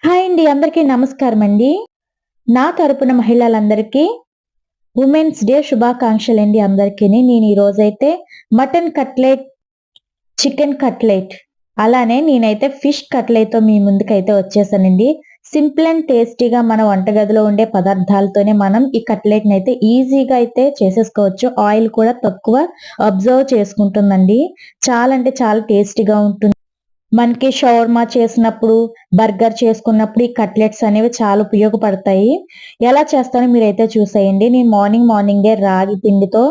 Hi అండి. అందరికీ నమస్కారం అండి. నా తరపున మహిళలందరికీ ఉమెన్స్ డే శుభాకాంక్షలండి అందరికీని. నేను ఈరోజైతే మటన్ కట్లెట్, చికెన్ కట్లెట్ అలానే నేనైతే ఫిష్ కట్లెట్‌తో మీ ముందుకైతే వచ్చేసానండి. సింపుల్ అండ్ టేస్టీగా మన వంటగదిలో ఉండే పదార్థాలతోనే మనం ఈ కట్లెట్‌నైతే ఈజీగా అయితే చేసేసుకోవచ్చు. ఆయిల్ కూడా తక్కువ అబ్జర్వ్ చేసుకుంటుందండి. చాలా అంటే చాలా టేస్టీగా ఉంటుంది. మనకి షవర్మా చేసినప్పుడు, బర్గర్ చేసుకున్నప్పుడు ఈ కట్లెట్స్ అనేవి చాలా ఉపయోగపడతాయి. ఎలా చేస్తానో మీరైతే చూసేయండి. నేను మార్నింగే రాగి పిండితో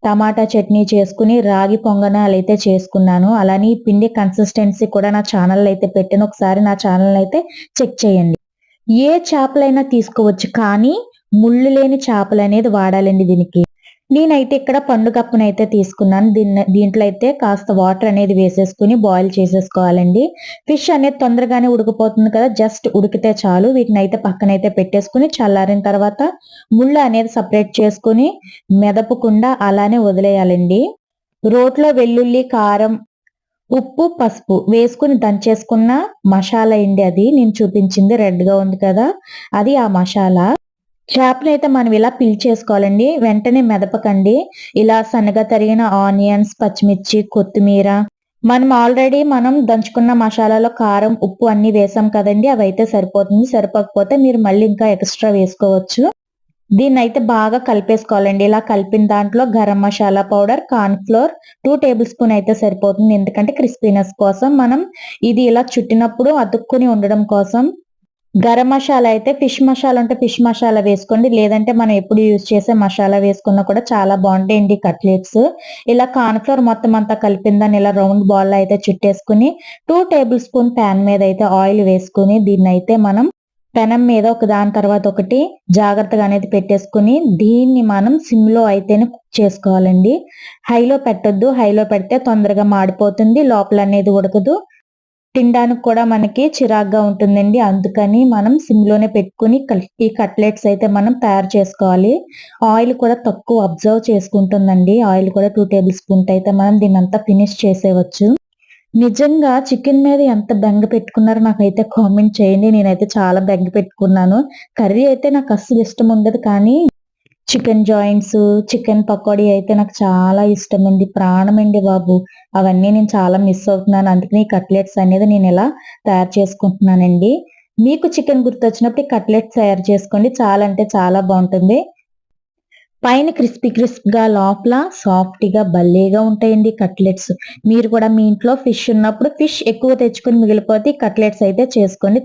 టమాటా చట్నీ చేసుకొని, రాగి పొంగనాలైతే చేసుకున్నాను. అలానే ఈ పిండి కన్సిస్టెన్సీ కూడా నా ఛానల్‌లో అయితే పెట్టాను. ఒకసారి నా ఛానల్‌నైతే చెక్ చేయండి. ఏ చేపలైనా తీసుకోవచ్చు. కానీ ముళ్ళు లేని చేపలనేది వాడాలండి దీనికి. నేనైతే ఇక్కడ పండుగప్పునైతే తీసుకున్నాను. దీంట్లో అయితే కాస్త వాటర్ అనేది వేసేసుకొని బాయిల్ చేసేసుకోవాలండి. ఫిష్ అనేది తొందరగానే ఉడికిపోతుంది కదా! జస్ట్ ఉడికితే చాలు. వీటినైతే పక్కనైతే పెట్టేసుకొని చల్లారిన తర్వాత ముళ్ళు అనేది సెపరేట్ చేసుకొని మెదపకుండా అలానే వదిలేయాలండి. రోట్లో వెల్లుల్లి, కారం, ఉప్పు, పసుపు వేసుకొని దంచేసుకున్న మసాలా అండి అది. నేను చూపించింది రెడ్‌గా ఉంది కదా! అది ఆ మసాలా. చేపనైతే మనం ఇలా పీల్చేసుకోవాలండి. వెంటనే మెదపకండి. ఇలా సన్నగా తరిగిన ఆనియన్స్, పచ్చిమిర్చి, కొత్తిమీర మనం దంచుకున్న మసాలాలో కారం, ఉప్పు అన్నీ వేసాం కదండీ! అవైతే సరిపోతుంది. సరిపోకపోతే మీరు మళ్ళీ ఇంకా ఎక్స్‌ట్రా వేసుకోవచ్చు. దీన్నైతే బాగా కలిపేసుకోవాలండి. ఇలా కలిపిన దాంట్లో garam masala powder, corn flour 2 table spoon అయితే సరిపోతుంది. ఎందుకంటే క్రిస్పీనెస్ కోసం మనం ఇది ఇలా చుట్టినప్పుడు అతుక్కొని ఉండడం కోసం గరం మసాలా అయితే ఫిష్ మసాలా ఉంటే ఫిష్ మసాలా వేసుకోండి. లేదంటే మనం ఎప్పుడు యూజ్ చేసే మసాలా వేసుకున్నా కూడా చాలా బావుంటాయండి కట్లెట్స్. ఇలా కార్న్ ఫ్లోర్ మొత్తం అంతా కలిపిన దాన్ని ఇలా రౌండ్ బాల్‌లో అయితే చుట్టేసుకొని 2 టేబుల్ స్పూన్ పాన్ మీద అయితే ఆయిల్ వేసుకొని దీన్నైతే మనం పెనం మీద ఒక దాని తర్వాత ఒకటి జాగ్రత్తగా అనేది పెట్టేసుకొని దీన్ని మనం సిమ్‌లో అయితేనే కుక్ చేసుకోవాలండి. హైలో పెట్టొద్దు. హైలో పెడితే తొందరగా మాడిపోతుంది. లోపలనేది ఉడకదు. తినడానికి కూడా మనకి చిరాగ్గా ఉంటుందండి. అందుకని మనం సిమ్‌లోనే పెట్టుకొని ఈ కట్లెట్స్ అయితే మనం తయారు చేసుకోవాలి. ఆయిల్ కూడా తక్కువ అబ్జర్వ్ చేసుకుంటుందండి. ఆయిల్ కూడా 2 టేబుల్ స్పూన్ అయితే మనం దీన్నంతా ఫినిష్ చేసేయవచ్చు. నిజంగా చికెన్ మీద ఎంత బెంగ పెట్టుకున్నారో నాకైతే కామెంట్ చేయండి. నేనైతే చాలా బెంగ పెట్టుకున్నాను. కర్రీ అయితే నాకు అస్సలు ఇష్టం ఉండదు కానీ చికెన్ జాయింట్స్, చికెన్ పకోడీ అయితే నాకు చాలా ఇష్టమండి. ప్రాణమండి బాబు. అవన్నీ నేను చాలా మిస్ అవుతున్నాను. అందుకని ఈ కట్లెట్స్ అనేది నేనిలా తయారు చేసుకుంటున్నానండి. మీకు చికెన్ గుర్తొచ్చినప్పుడు ఈ కట్లెట్స్ తయారు చేసుకోండి. చాలా అంటే చాలా బావుంటుంది. పైన క్రిస్పీగా లోపల సాఫ్ట్‌గా భలేగా ఉంటాయండి కట్లెట్స్. మీరు కూడా మీ ఇంట్లో ఫిష్ ఉన్నప్పుడు ఫిష్ ఎక్కువ తెచ్చుకొని మిగిలిపోతే ఈ కట్లెట్స్ అయితే చేసుకోండి.